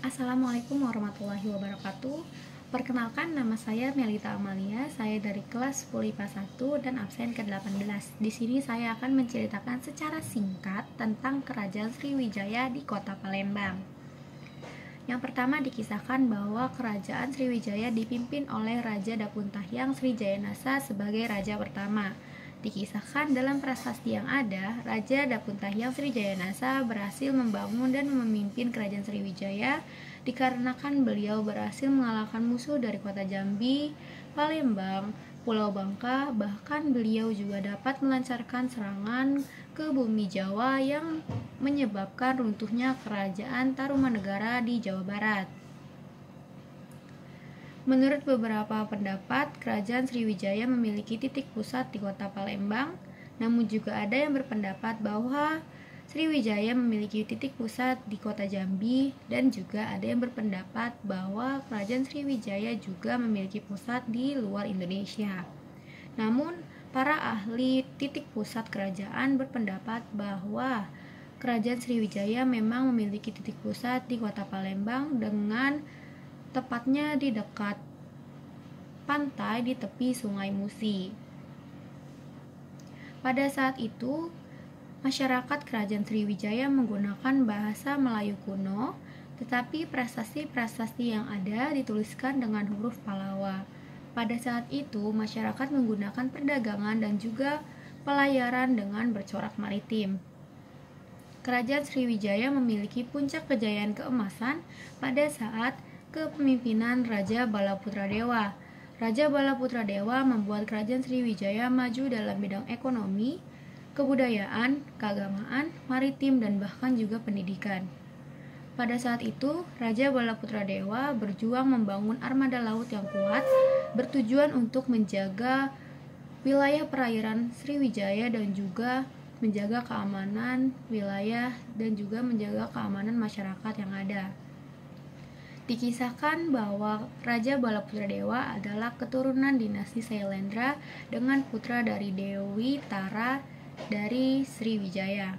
Assalamualaikum warahmatullahi wabarakatuh. Perkenalkan, nama saya Melita Amalia. Saya dari kelas 10 IPA 1 dan absen ke-18. Di sini saya akan menceritakan secara singkat tentang Kerajaan Sriwijaya di Kota Palembang. Yang pertama dikisahkan bahwa Kerajaan Sriwijaya dipimpin oleh Raja Dapuntahyang Srijayanasa sebagai raja pertama. Dikisahkan dalam prasasti yang ada, Raja Dapuntahyang Srijayanasa berhasil membangun dan memimpin Kerajaan Sriwijaya dikarenakan beliau berhasil mengalahkan musuh dari kota Jambi, Palembang, Pulau Bangka, bahkan beliau juga dapat melancarkan serangan ke bumi Jawa yang menyebabkan runtuhnya Kerajaan Tarumanegara di Jawa Barat. Menurut beberapa pendapat, Kerajaan Sriwijaya memiliki titik pusat di kota Palembang, namun juga ada yang berpendapat bahwa Sriwijaya memiliki titik pusat di kota Jambi, dan juga ada yang berpendapat bahwa Kerajaan Sriwijaya juga memiliki pusat di luar Indonesia. Namun, para ahli titik pusat kerajaan berpendapat bahwa Kerajaan Sriwijaya memang memiliki titik pusat di kota Palembang dengan tepatnya di dekat pantai di tepi Sungai Musi. Pada saat itu, masyarakat Kerajaan Sriwijaya menggunakan bahasa Melayu kuno, tetapi prasasti-prasasti yang ada dituliskan dengan huruf Pallawa. Pada saat itu, masyarakat menggunakan perdagangan dan juga pelayaran dengan bercorak maritim. Kerajaan Sriwijaya memiliki puncak kejayaan keemasan pada saat kepemimpinan Raja Balaputradewa. Raja Balaputradewa membuat Kerajaan Sriwijaya maju dalam bidang ekonomi, kebudayaan, keagamaan, maritim, dan bahkan juga pendidikan. Pada saat itu, Raja Balaputradewa berjuang membangun armada laut yang kuat, bertujuan untuk menjaga wilayah perairan Sriwijaya dan juga menjaga keamanan wilayah dan juga menjaga keamanan masyarakat yang ada. Dikisahkan bahwa Raja Balaputradewa adalah keturunan dinasti Sailendra dengan putra dari Dewi Tara dari Sriwijaya.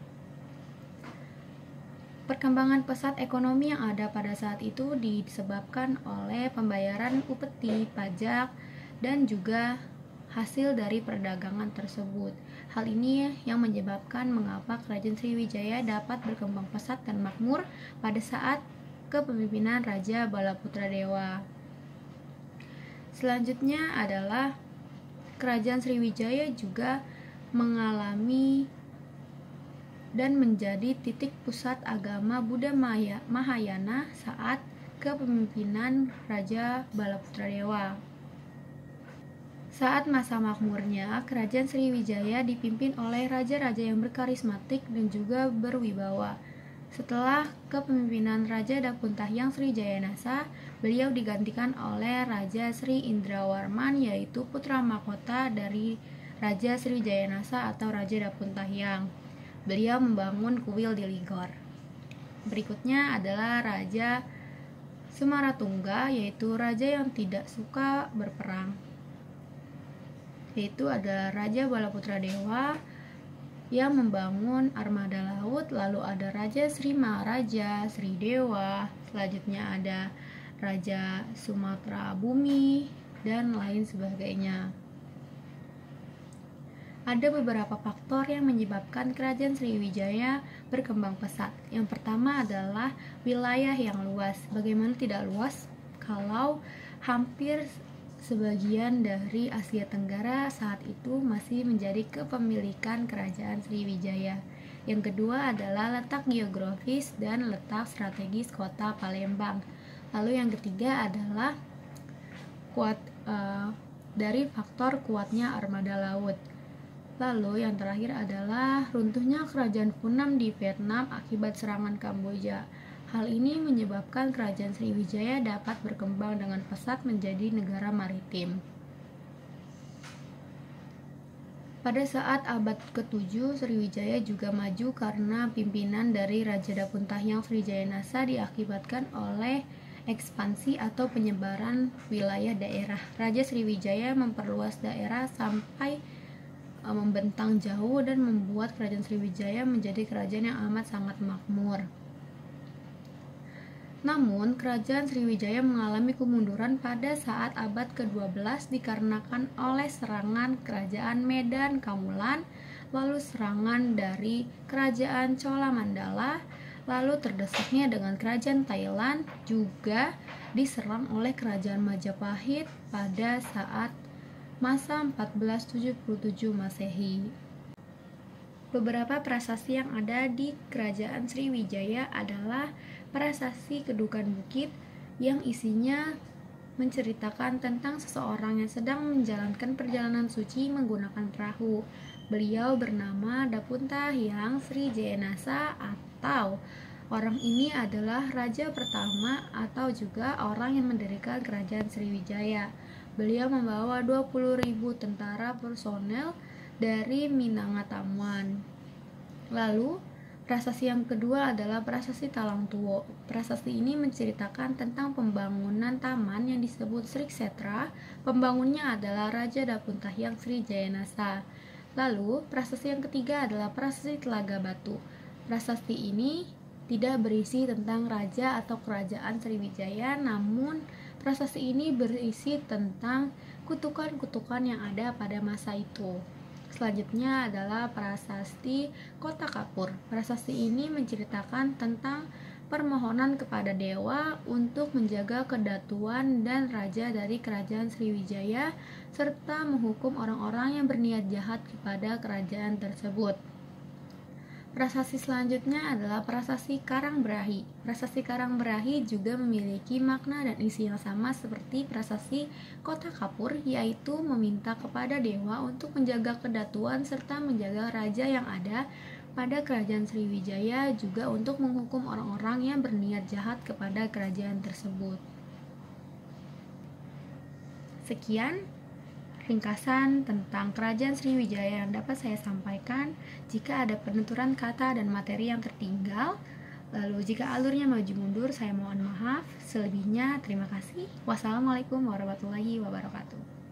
Perkembangan pesat ekonomi yang ada pada saat itu disebabkan oleh pembayaran upeti, pajak, dan juga hasil dari perdagangan tersebut. Hal ini yang menyebabkan mengapa Kerajaan Sriwijaya dapat berkembang pesat dan makmur pada saat kepemimpinan Raja Balaputradewa. Selanjutnya adalah Kerajaan Sriwijaya juga mengalami dan menjadi titik pusat agama Buddha Mahayana saat kepemimpinan Raja Balaputradewa. Saat masa makmurnya, Kerajaan Sriwijaya dipimpin oleh raja-raja yang berkarismatik dan juga berwibawa. Setelah kepemimpinan Raja Dapuntahyang Srijayanasa, beliau digantikan oleh Raja Sri Indrawarman, yaitu putra mahkota dari Raja Srijayanasa atau Raja Dapuntahyang. Beliau membangun kuil di Ligor. Berikutnya adalah Raja Semaratungga, yaitu raja yang tidak suka berperang. Yaitu ada Raja Balaputradewa yang membangun armada laut, lalu ada Raja Sri Maharaja, Sri Dewa, selanjutnya ada Raja Sumatera Bumi, dan lain sebagainya. Ada beberapa faktor yang menyebabkan Kerajaan Sriwijaya berkembang pesat. Yang pertama adalah wilayah yang luas. Bagaimana tidak luas kalau hampir sebagian dari Asia Tenggara saat itu masih menjadi kepemilikan Kerajaan Sriwijaya. Yang kedua adalah letak geografis dan letak strategis kota Palembang. Lalu yang ketiga adalah dari faktor kuatnya armada laut. Lalu yang terakhir adalah runtuhnya Kerajaan Funan di Vietnam akibat serangan Kamboja. Hal ini menyebabkan Kerajaan Sriwijaya dapat berkembang dengan pesat menjadi negara maritim. Pada saat abad ke-7, Sriwijaya juga maju karena pimpinan dari Raja Dapuntahyang Srijayanasa diakibatkan oleh ekspansi atau penyebaran wilayah daerah. Raja Sriwijaya memperluas daerah sampai membentang jauh dan membuat Kerajaan Sriwijaya menjadi kerajaan yang amat sangat makmur. Namun, kerajaan Sriwijaya mengalami kemunduran pada saat abad ke-12 dikarenakan oleh serangan kerajaan Medan Kamulan, lalu serangan dari kerajaan Chola Mandala, lalu terdesaknya dengan kerajaan Thailand, juga diserang oleh kerajaan Majapahit pada saat masa 1477 Masehi. Beberapa prasasti yang ada di kerajaan Sriwijaya adalah prasasti Kedukan Bukit yang isinya menceritakan tentang seseorang yang sedang menjalankan perjalanan suci menggunakan perahu. Beliau bernama Dapunta Hyang Sri Jayanasa, atau orang ini adalah raja pertama atau juga orang yang mendirikan kerajaan Sriwijaya. Beliau membawa 20.000 tentara personel dari Minangkabau. Lalu, prasasti yang kedua adalah prasasti Talang Tuwo. Prasasti ini menceritakan tentang pembangunan taman yang disebut Sri Kshetra. Pembangunnya adalah Raja Dapunta Hyang Sri Jayanasa. Lalu, prasasti yang ketiga adalah prasasti Telaga Batu. Prasasti ini tidak berisi tentang raja atau kerajaan Sriwijaya, namun prasasti ini berisi tentang kutukan-kutukan yang ada pada masa itu. Selanjutnya adalah prasasti Kota Kapur. Prasasti ini menceritakan tentang permohonan kepada dewa untuk menjaga kedatuan dan raja dari kerajaan Sriwijaya serta menghukum orang-orang yang berniat jahat kepada kerajaan tersebut. Prasasti selanjutnya adalah prasasti Karangberahi. Prasasti Karangberahi juga memiliki makna dan isi yang sama seperti prasasti Kota Kapur, yaitu meminta kepada dewa untuk menjaga kedatuan serta menjaga raja yang ada pada kerajaan Sriwijaya, juga untuk menghukum orang-orang yang berniat jahat kepada kerajaan tersebut. Sekian ringkasan tentang kerajaan Sriwijaya yang dapat saya sampaikan. Jika ada penuturan kata dan materi yang tertinggal, lalu jika alurnya maju mundur, saya mohon maaf. Selebihnya, terima kasih. Wassalamualaikum warahmatullahi wabarakatuh.